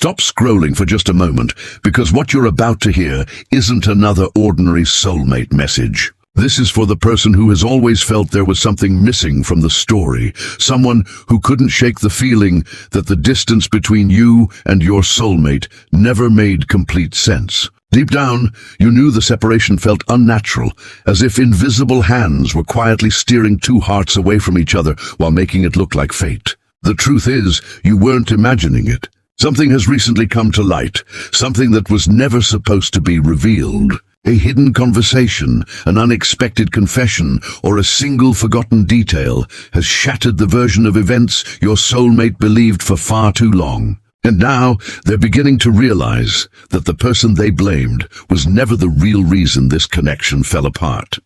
Stop scrolling for just a moment, because what you're about to hear isn't another ordinary soulmate message. This is for the person who has always felt there was something missing from the story, someone who couldn't shake the feeling that the distance between you and your soulmate never made complete sense. Deep down, you knew the separation felt unnatural, as if invisible hands were quietly steering two hearts away from each other while making it look like fate. The truth is, you weren't imagining it. Something has recently come to light, something that was never supposed to be revealed. A hidden conversation, an unexpected confession, or a single forgotten detail has shattered the version of events your soulmate believed for far too long. And now, they're beginning to realize that the person they blamed was never the real reason this connection fell apart.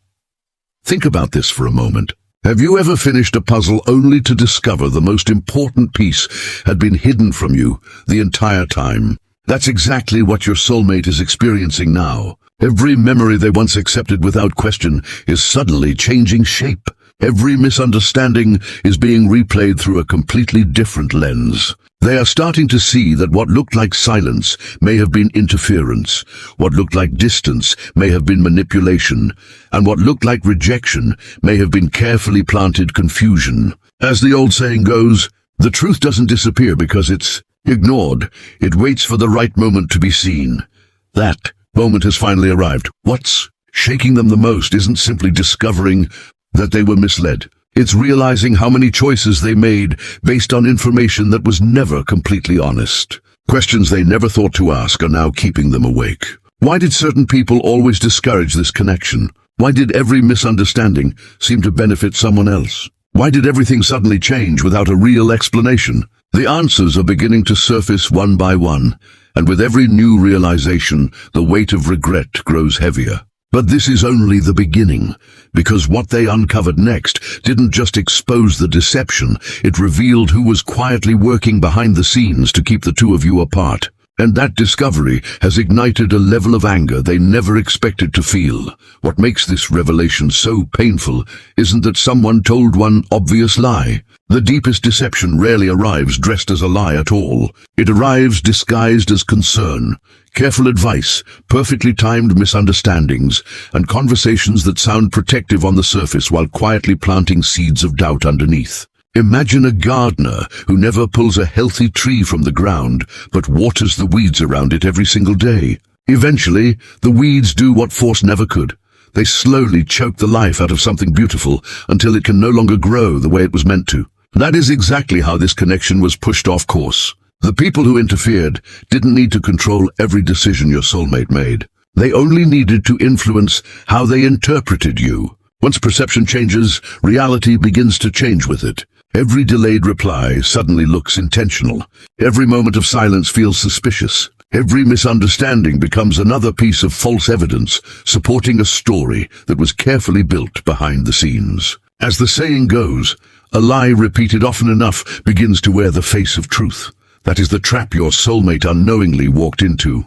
Think about this for a moment. Have you ever finished a puzzle only to discover the most important piece had been hidden from you the entire time? That's exactly what your soulmate is experiencing now. Every memory they once accepted without question is suddenly changing shape. Every misunderstanding is being replayed through a completely different lens. They are starting to see that what looked like silence may have been interference, what looked like distance may have been manipulation, and what looked like rejection may have been carefully planted confusion. As the old saying goes, the truth doesn't disappear because it's ignored. It waits for the right moment to be seen. That moment has finally arrived. What's shaking them the most isn't simply discovering that they were misled. It's realizing how many choices they made based on information that was never completely honest. Questions they never thought to ask are now keeping them awake. Why did certain people always discourage this connection? Why did every misunderstanding seem to benefit someone else? Why did everything suddenly change without a real explanation? The answers are beginning to surface one by one, and with every new realization, the weight of regret grows heavier. But this is only the beginning, because what they uncovered next didn't just expose the deception, it revealed who was quietly working behind the scenes to keep the two of you apart. And that discovery has ignited a level of anger they never expected to feel. What makes this revelation so painful isn't that someone told one obvious lie. The deepest deception rarely arrives dressed as a lie at all. It arrives disguised as concern, careful advice, perfectly timed misunderstandings, and conversations that sound protective on the surface while quietly planting seeds of doubt underneath. Imagine a gardener who never pulls a healthy tree from the ground, but waters the weeds around it every single day. Eventually, the weeds do what force never could. They slowly choke the life out of something beautiful until it can no longer grow the way it was meant to. That is exactly how this connection was pushed off course. The people who interfered didn't need to control every decision your soulmate made. They only needed to influence how they interpreted you. Once perception changes, reality begins to change with it. Every delayed reply suddenly looks intentional. Every moment of silence feels suspicious. Every misunderstanding becomes another piece of false evidence, supporting a story that was carefully built behind the scenes. As the saying goes, a lie repeated often enough begins to wear the face of truth. That is the trap your soulmate unknowingly walked into.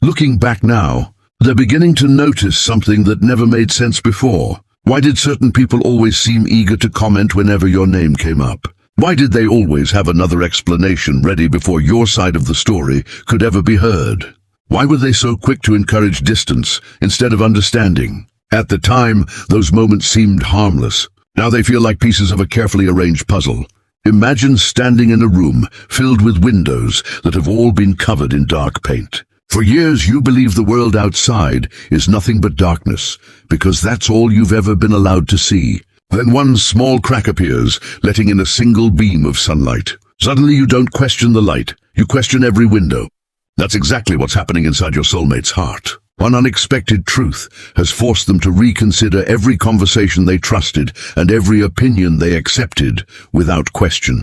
Looking back now, they're beginning to notice something that never made sense before. Why did certain people always seem eager to comment whenever your name came up? Why did they always have another explanation ready before your side of the story could ever be heard? Why were they so quick to encourage distance instead of understanding? At the time, those moments seemed harmless. Now they feel like pieces of a carefully arranged puzzle. Imagine standing in a room filled with windows that have all been covered in dark paint. For years you believe the world outside is nothing but darkness, because that's all you've ever been allowed to see. Then one small crack appears, letting in a single beam of sunlight. Suddenly you don't question the light, you question every window. That's exactly what's happening inside your soulmate's heart. One unexpected truth has forced them to reconsider every conversation they trusted and every opinion they accepted without question.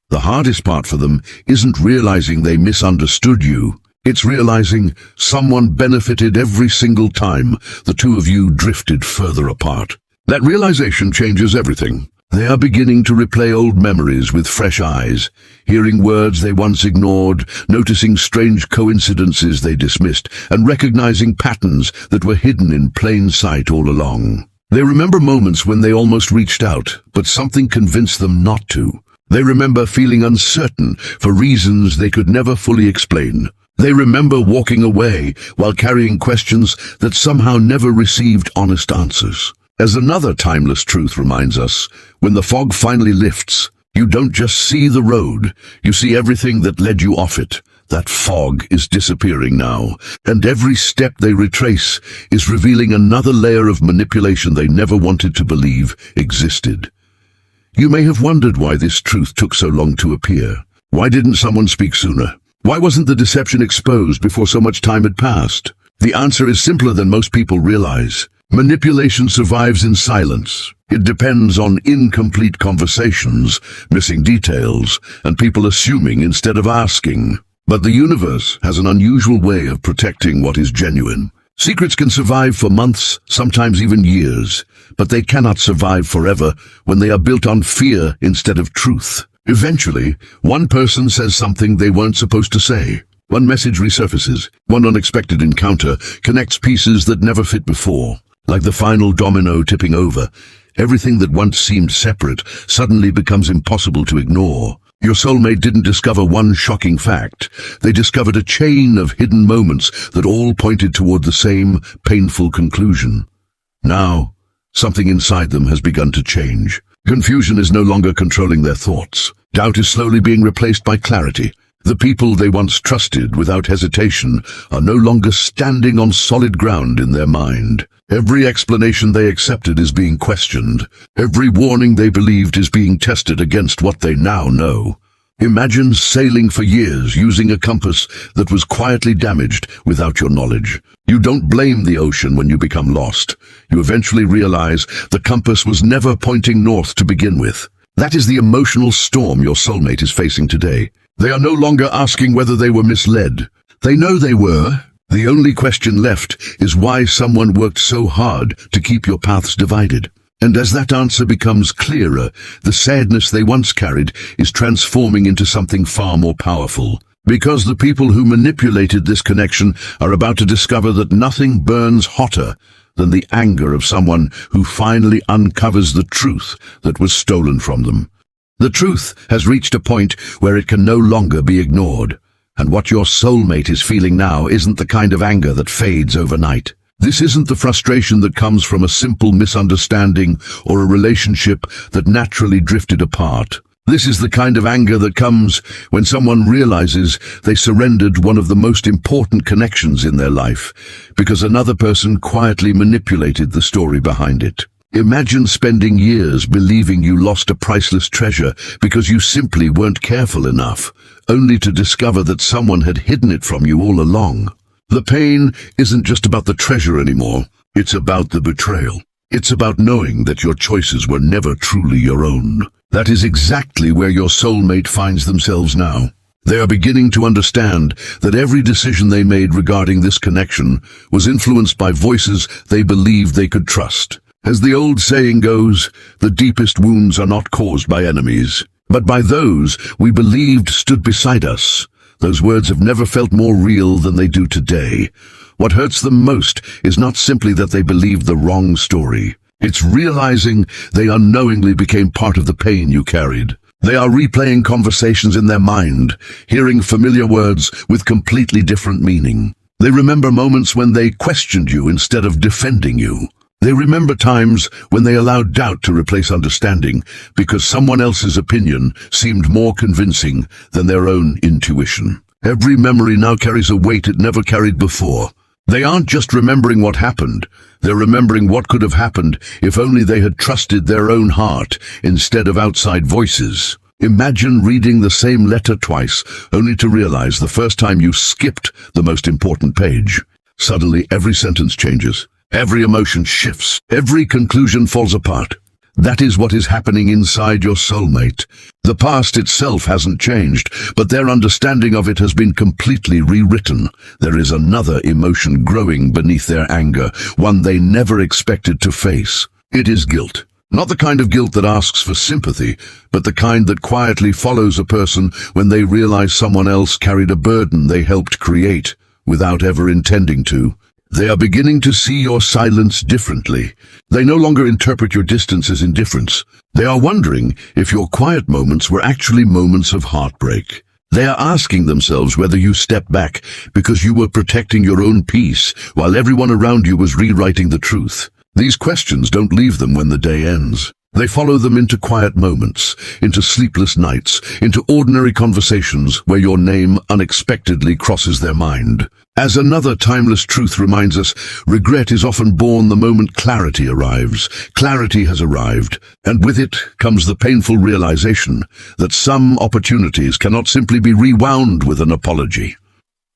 The hardest part for them isn't realizing they misunderstood you. It's realizing someone benefited every single time the two of you drifted further apart. That realization changes everything. They are beginning to replay old memories with fresh eyes, hearing words they once ignored, noticing strange coincidences they dismissed, and recognizing patterns that were hidden in plain sight all along. They remember moments when they almost reached out, but something convinced them not to. They remember feeling uncertain for reasons they could never fully explain. They remember walking away while carrying questions that somehow never received honest answers. As another timeless truth reminds us, when the fog finally lifts, you don't just see the road, you see everything that led you off it. That fog is disappearing now, and every step they retrace is revealing another layer of manipulation they never wanted to believe existed. You may have wondered why this truth took so long to appear. Why didn't someone speak sooner? Why wasn't the deception exposed before so much time had passed? The answer is simpler than most people realize. Manipulation survives in silence. It depends on incomplete conversations, missing details, and people assuming instead of asking. But the universe has an unusual way of protecting what is genuine. Secrets can survive for months, sometimes even years, but they cannot survive forever when they are built on fear instead of truth. Eventually, one person says something they weren't supposed to say. One message resurfaces. One unexpected encounter connects pieces that never fit before. Like the final domino tipping over, everything that once seemed separate suddenly becomes impossible to ignore. Your soulmate didn't discover one shocking fact. They discovered a chain of hidden moments that all pointed toward the same painful conclusion. Now, something inside them has begun to change. Confusion is no longer controlling their thoughts. Doubt is slowly being replaced by clarity. The people they once trusted without hesitation are no longer standing on solid ground in their mind. Every explanation they accepted is being questioned. Every warning they believed is being tested against what they now know. Imagine sailing for years using a compass that was quietly damaged without your knowledge. You don't blame the ocean when you become lost. You eventually realize the compass was never pointing north to begin with. That is the emotional storm your soulmate is facing today. They are no longer asking whether they were misled. They know they were. The only question left is why someone worked so hard to keep your paths divided. And as that answer becomes clearer, the sadness they once carried is transforming into something far more powerful. Because the people who manipulated this connection are about to discover that nothing burns hotter than the anger of someone who finally uncovers the truth that was stolen from them. The truth has reached a point where it can no longer be ignored. And what your soulmate is feeling now isn't the kind of anger that fades overnight. This isn't the frustration that comes from a simple misunderstanding or a relationship that naturally drifted apart. This is the kind of anger that comes when someone realizes they surrendered one of the most important connections in their life because another person quietly manipulated the story behind it. Imagine spending years believing you lost a priceless treasure because you simply weren't careful enough, only to discover that someone had hidden it from you all along. The pain isn't just about the treasure anymore, it's about the betrayal. It's about knowing that your choices were never truly your own. That is exactly where your soulmate finds themselves now. They are beginning to understand that every decision they made regarding this connection was influenced by voices they believed they could trust. As the old saying goes, the deepest wounds are not caused by enemies, but by those we believed stood beside us. Those words have never felt more real than they do today. What hurts them most is not simply that they believed the wrong story. It's realizing they unknowingly became part of the pain you carried. They are replaying conversations in their mind, hearing familiar words with completely different meaning. They remember moments when they questioned you instead of defending you. They remember times when they allowed doubt to replace understanding because someone else's opinion seemed more convincing than their own intuition. Every memory now carries a weight it never carried before. They aren't just remembering what happened, they're remembering what could have happened if only they had trusted their own heart instead of outside voices. Imagine reading the same letter twice, only to realize the first time you skipped the most important page. Suddenly every sentence changes. Every emotion shifts. Every conclusion falls apart. That is what is happening inside your soulmate. The past itself hasn't changed, but their understanding of it has been completely rewritten. There is another emotion growing beneath their anger, one they never expected to face. It is guilt. Not the kind of guilt that asks for sympathy, but the kind that quietly follows a person when they realize someone else carried a burden they helped create without ever intending to. They are beginning to see your silence differently. They no longer interpret your distance as indifference. They are wondering if your quiet moments were actually moments of heartbreak. They are asking themselves whether you stepped back because you were protecting your own peace while everyone around you was rewriting the truth. These questions don't leave them when the day ends. They follow them into quiet moments, into sleepless nights, into ordinary conversations where your name unexpectedly crosses their mind. As another timeless truth reminds us, regret is often born the moment clarity arrives. Clarity has arrived, and with it comes the painful realization that some opportunities cannot simply be rewound with an apology.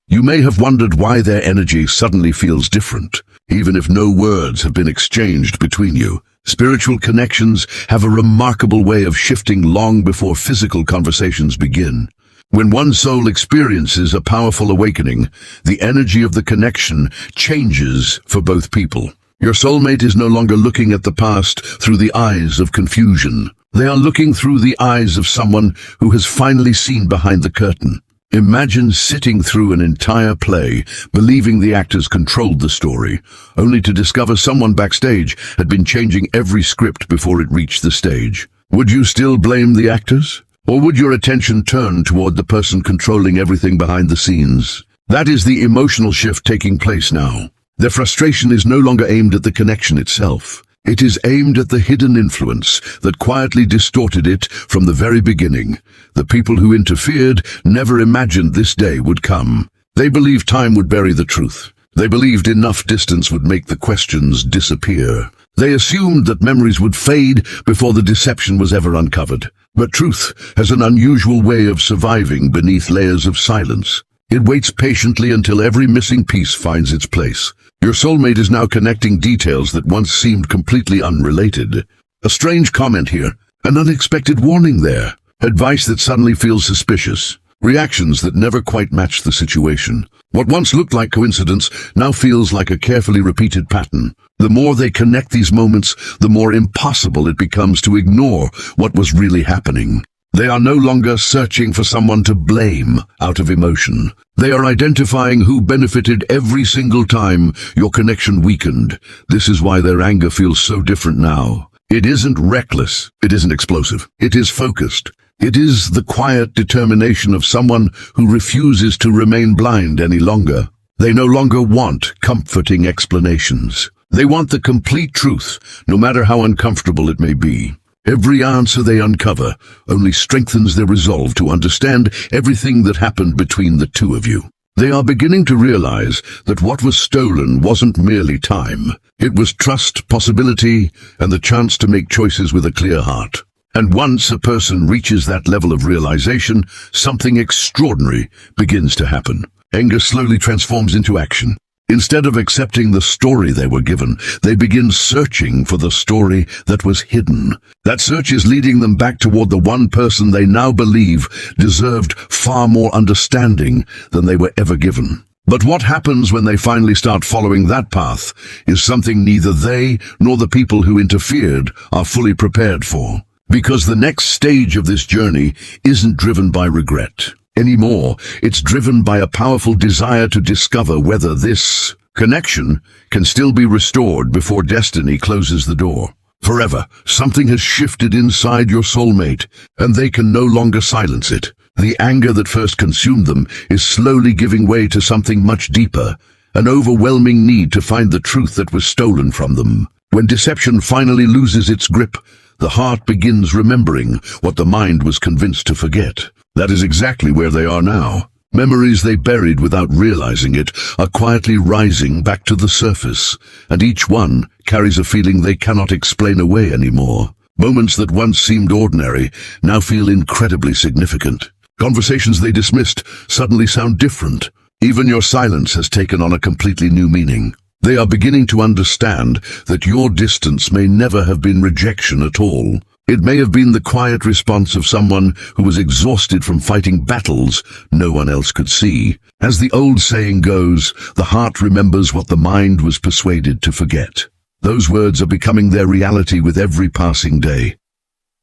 You may have wondered why their energy suddenly feels different, even if no words have been exchanged between you. Spiritual connections have a remarkable way of shifting long before physical conversations begin. When one soul experiences a powerful awakening, the energy of the connection changes for both people. Your soulmate is no longer looking at the past through the eyes of confusion. They are looking through the eyes of someone who has finally seen behind the curtain. Imagine sitting through an entire play, believing the actors controlled the story, only to discover someone backstage had been changing every script before it reached the stage. Would you still blame the actors? Or would your attention turn toward the person controlling everything behind the scenes? That is the emotional shift taking place now. Their frustration is no longer aimed at the connection itself. It is aimed at the hidden influence that quietly distorted it from the very beginning. The people who interfered never imagined this day would come. They believed time would bury the truth. They believed enough distance would make the questions disappear. They assumed that memories would fade before the deception was ever uncovered. But truth has an unusual way of surviving beneath layers of silence. It waits patiently until every missing piece finds its place. Your soulmate is now connecting details that once seemed completely unrelated. A strange comment here, an unexpected warning there, advice that suddenly feels suspicious, reactions that never quite match the situation. What once looked like coincidence now feels like a carefully repeated pattern. The more they connect these moments, the more impossible it becomes to ignore what was really happening. They are no longer searching for someone to blame out of emotion. They are identifying who benefited every single time your connection weakened. This is why their anger feels so different now. It isn't reckless. It isn't explosive. It is focused. It is the quiet determination of someone who refuses to remain blind any longer. They no longer want comforting explanations. They want the complete truth, no matter how uncomfortable it may be. Every answer they uncover only strengthens their resolve to understand everything that happened between the two of you. They are beginning to realize that what was stolen wasn't merely time. It was trust, possibility, and the chance to make choices with a clear heart. And once a person reaches that level of realization, something extraordinary begins to happen. Anger slowly transforms into action. Instead of accepting the story they were given, they begin searching for the story that was hidden. That search is leading them back toward the one person they now believe deserved far more understanding than they were ever given. But what happens when they finally start following that path is something neither they nor the people who interfered are fully prepared for. Because the next stage of this journey isn't driven by regret anymore. It's driven by a powerful desire to discover whether this connection can still be restored before destiny closes the door. Forever, something has shifted inside your soulmate, and they can no longer silence it. The anger that first consumed them is slowly giving way to something much deeper, an overwhelming need to find the truth that was stolen from them. When deception finally loses its grip, the heart begins remembering what the mind was convinced to forget. That is exactly where they are now. Memories they buried without realizing it are quietly rising back to the surface, and each one carries a feeling they cannot explain away anymore. Moments that once seemed ordinary now feel incredibly significant. Conversations they dismissed suddenly sound different. Even your silence has taken on a completely new meaning. They are beginning to understand that your distance may never have been rejection at all. It may have been the quiet response of someone who was exhausted from fighting battles no one else could see. As the old saying goes, the heart remembers what the mind was persuaded to forget. Those words are becoming their reality with every passing day.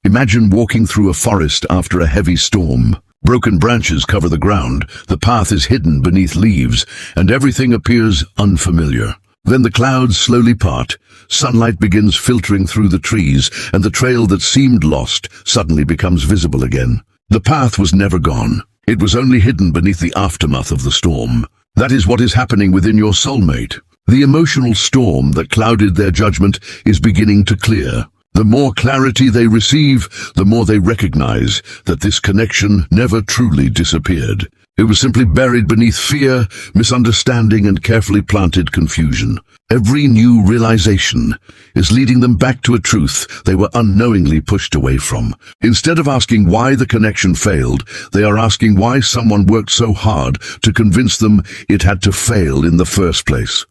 Imagine walking through a forest after a heavy storm. Broken branches cover the ground, the path is hidden beneath leaves, and everything appears unfamiliar. Then the clouds slowly part, sunlight begins filtering through the trees, and the trail that seemed lost suddenly becomes visible again. The path was never gone. It was only hidden beneath the aftermath of the storm. That is what is happening within your soulmate. The emotional storm that clouded their judgment is beginning to clear. The more clarity they receive, the more they recognize that this connection never truly disappeared. It was simply buried beneath fear, misunderstanding, and carefully planted confusion. Every new realization is leading them back to a truth they were unknowingly pushed away from. Instead of asking why the connection failed, they are asking why someone worked so hard to convince them it had to fail in the first place.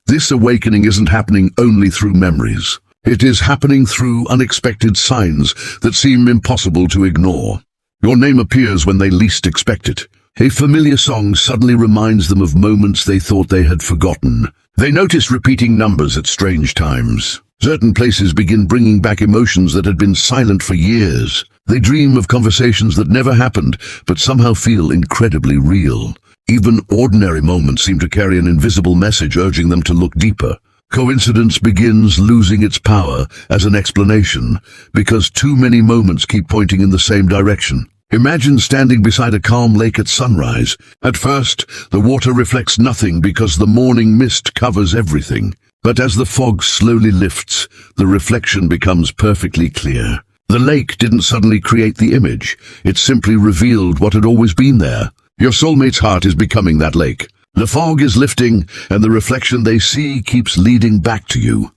This awakening isn't happening only through memories. It is happening through unexpected signs that seem impossible to ignore. Your name appears when they least expect it. A familiar song suddenly reminds them of moments they thought they had forgotten. They notice repeating numbers at strange times. Certain places begin bringing back emotions that had been silent for years. They dream of conversations that never happened, but somehow feel incredibly real. Even ordinary moments seem to carry an invisible message urging them to look deeper. Coincidence begins losing its power as an explanation, because too many moments keep pointing in the same direction. Imagine standing beside a calm lake at sunrise. At first, the water reflects nothing because the morning mist covers everything. But as the fog slowly lifts, the reflection becomes perfectly clear. The lake didn't suddenly create the image. It simply revealed what had always been there. Your soulmate's heart is becoming that lake. The fog is lifting, and the reflection they see keeps leading back to you.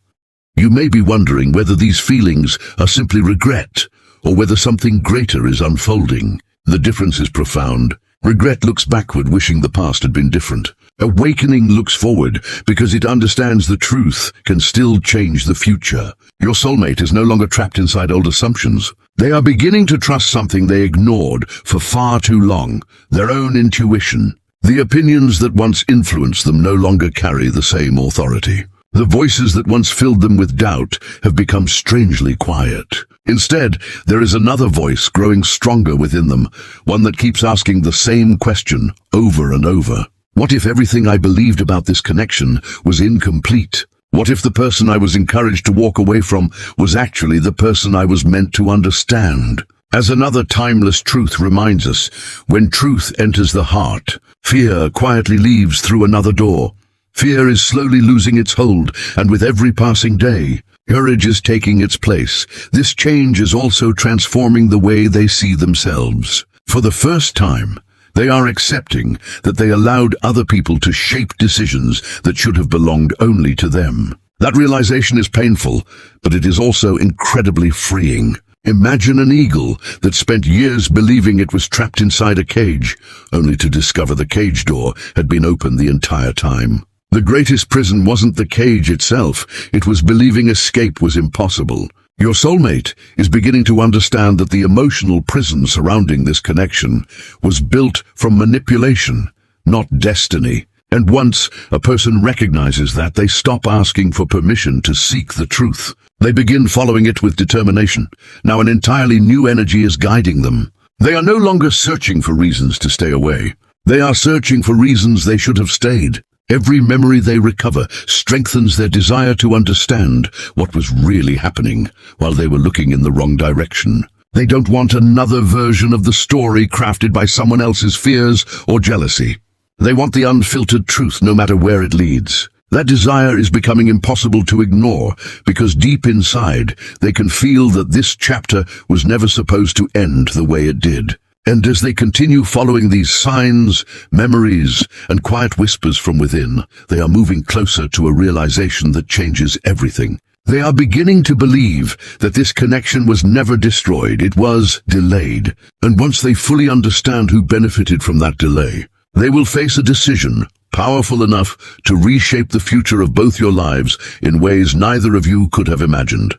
You may be wondering whether these feelings are simply regret, or whether something greater is unfolding. The difference is profound. Regret looks backward, wishing the past had been different. Awakening looks forward, because it understands the truth can still change the future. Your soulmate is no longer trapped inside old assumptions. They are beginning to trust something they ignored for far too long, their own intuition. The opinions that once influenced them no longer carry the same authority. The voices that once filled them with doubt have become strangely quiet. Instead, there is another voice growing stronger within them, one that keeps asking the same question over and over. What if everything I believed about this connection was incomplete? What if the person I was encouraged to walk away from was actually the person I was meant to understand? As another timeless truth reminds us, when truth enters the heart, fear quietly leaves through another door. Fear is slowly losing its hold, and with every passing day, courage is taking its place. This change is also transforming the way they see themselves. For the first time, they are accepting that they allowed other people to shape decisions that should have belonged only to them. That realization is painful, but it is also incredibly freeing. Imagine an eagle that spent years believing it was trapped inside a cage, only to discover the cage door had been open the entire time. The greatest prison wasn't the cage itself, it was believing escape was impossible. Your soulmate is beginning to understand that the emotional prison surrounding this connection was built from manipulation, not destiny. And once a person recognizes that, they stop asking for permission to seek the truth. They begin following it with determination. Now an entirely new energy is guiding them. They are no longer searching for reasons to stay away. They are searching for reasons they should have stayed. Every memory they recover strengthens their desire to understand what was really happening while they were looking in the wrong direction. They don't want another version of the story crafted by someone else's fears or jealousy. They want the unfiltered truth no matter where it leads. That desire is becoming impossible to ignore because deep inside they can feel that this chapter was never supposed to end the way it did. And as they continue following these signs, memories, and quiet whispers from within, they are moving closer to a realization that changes everything. They are beginning to believe that this connection was never destroyed, it was delayed. And once they fully understand who benefited from that delay, they will face a decision powerful enough to reshape the future of both your lives in ways neither of you could have imagined.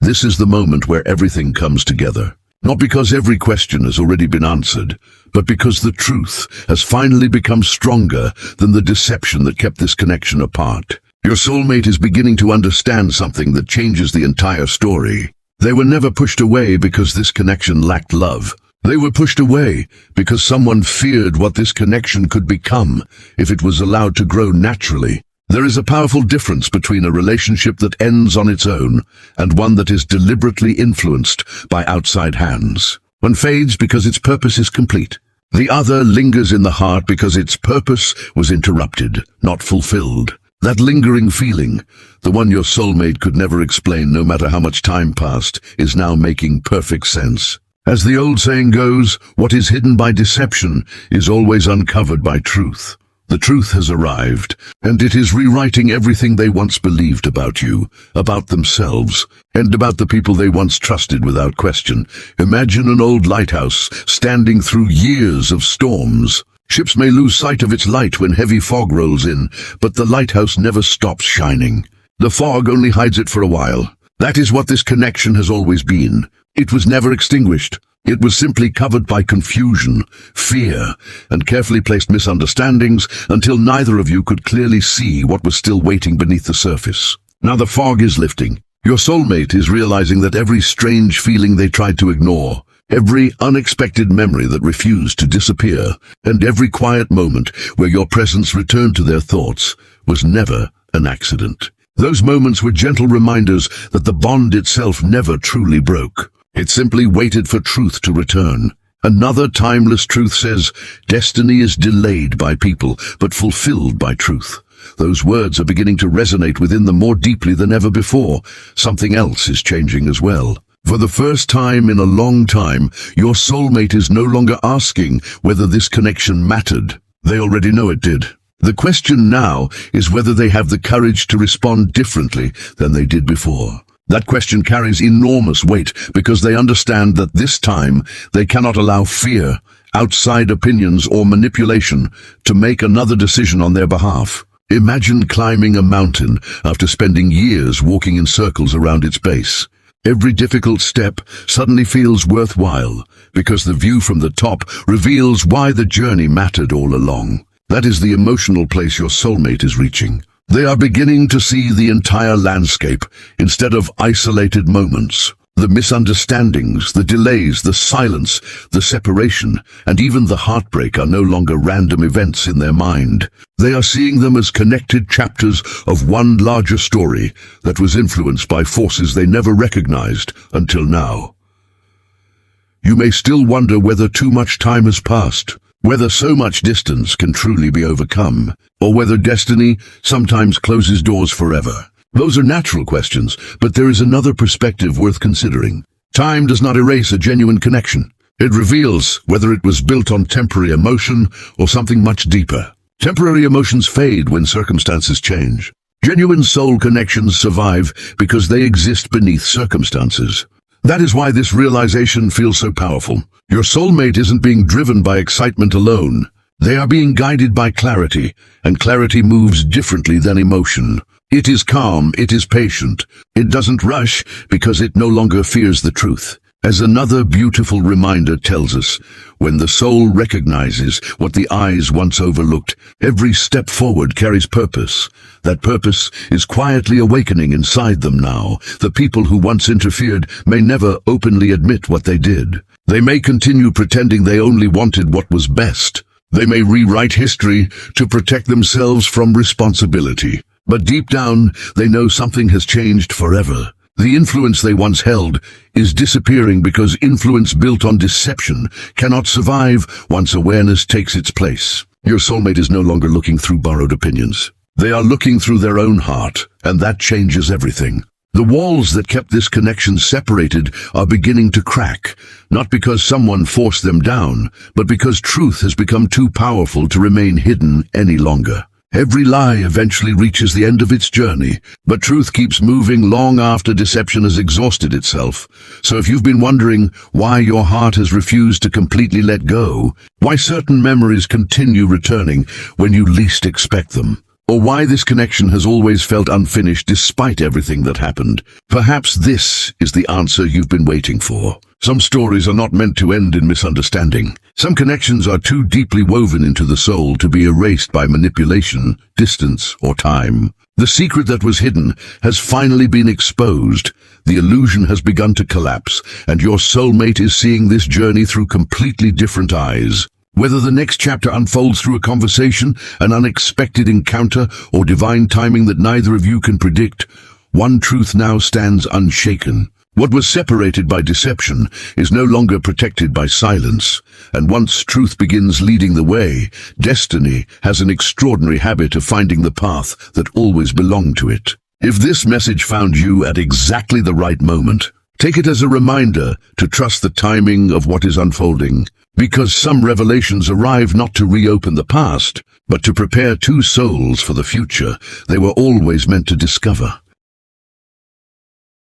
This is the moment where everything comes together. Not because every question has already been answered, but because the truth has finally become stronger than the deception that kept this connection apart. Your soulmate is beginning to understand something that changes the entire story. They were never pushed away because this connection lacked love. They were pushed away because someone feared what this connection could become if it was allowed to grow naturally. There is a powerful difference between a relationship that ends on its own and one that is deliberately influenced by outside hands. One fades because its purpose is complete. The other lingers in the heart because its purpose was interrupted, not fulfilled. That lingering feeling, the one your soulmate could never explain no matter how much time passed, is now making perfect sense. As the old saying goes, what is hidden by deception is always uncovered by truth. The truth has arrived, and it is rewriting everything they once believed about you, about themselves, and about the people they once trusted without question. Imagine an old lighthouse standing through years of storms. Ships may lose sight of its light when heavy fog rolls in, but the lighthouse never stops shining. The fog only hides it for a while. That is what this connection has always been. It was never extinguished. It was simply covered by confusion, fear, and carefully placed misunderstandings until neither of you could clearly see what was still waiting beneath the surface. Now the fog is lifting. Your soulmate is realizing that every strange feeling they tried to ignore, every unexpected memory that refused to disappear, and every quiet moment where your presence returned to their thoughts was never an accident. Those moments were gentle reminders that the bond itself never truly broke. It simply waited for truth to return. Another timeless truth says, destiny is delayed by people, but fulfilled by truth. Those words are beginning to resonate within them more deeply than ever before. Something else is changing as well. For the first time in a long time, your soulmate is no longer asking whether this connection mattered. They already know it did. The question now is whether they have the courage to respond differently than they did before. That question carries enormous weight because they understand that this time they cannot allow fear, outside opinions, or manipulation to make another decision on their behalf. Imagine climbing a mountain after spending years walking in circles around its base. Every difficult step suddenly feels worthwhile because the view from the top reveals why the journey mattered all along. That is the emotional place your soulmate is reaching. They are beginning to see the entire landscape instead of isolated moments. The misunderstandings, the delays, the silence, the separation, and even the heartbreak are no longer random events in their mind. They are seeing them as connected chapters of one larger story that was influenced by forces they never recognized until now. You may still wonder whether too much time has passed, whether so much distance can truly be overcome, or whether destiny sometimes closes doors forever. Those are natural questions, but there is another perspective worth considering. Time does not erase a genuine connection. It reveals whether it was built on temporary emotion or something much deeper. Temporary emotions fade when circumstances change. Genuine soul connections survive because they exist beneath circumstances. That is why this realization feels so powerful. Your soulmate isn't being driven by excitement alone. They are being guided by clarity, and clarity moves differently than emotion. It is calm, it is patient. It doesn't rush because it no longer fears the truth. As another beautiful reminder tells us, when the soul recognizes what the eyes once overlooked, every step forward carries purpose. That purpose is quietly awakening inside them now. The people who once interfered may never openly admit what they did. They may continue pretending they only wanted what was best. They may rewrite history to protect themselves from responsibility. But deep down, they know something has changed forever. The influence they once held is disappearing because influence built on deception cannot survive once awareness takes its place. Your soulmate is no longer looking through borrowed opinions. They are looking through their own heart, and that changes everything. The walls that kept this connection separated are beginning to crack, not because someone forced them down, but because truth has become too powerful to remain hidden any longer. Every lie eventually reaches the end of its journey, but truth keeps moving long after deception has exhausted itself. So if you've been wondering why your heart has refused to completely let go, why certain memories continue returning when you least expect them, or why this connection has always felt unfinished despite everything that happened, perhaps this is the answer you've been waiting for. Some stories are not meant to end in misunderstanding. Some connections are too deeply woven into the soul to be erased by manipulation, distance, or time. The secret that was hidden has finally been exposed. The illusion has begun to collapse, and your soulmate is seeing this journey through completely different eyes. Whether the next chapter unfolds through a conversation, an unexpected encounter, or divine timing that neither of you can predict, one truth now stands unshaken. What was separated by deception is no longer protected by silence, and once truth begins leading the way, destiny has an extraordinary habit of finding the path that always belonged to it. If this message found you at exactly the right moment, take it as a reminder to trust the timing of what is unfolding, because some revelations arrive not to reopen the past, but to prepare two souls for the future they were always meant to discover.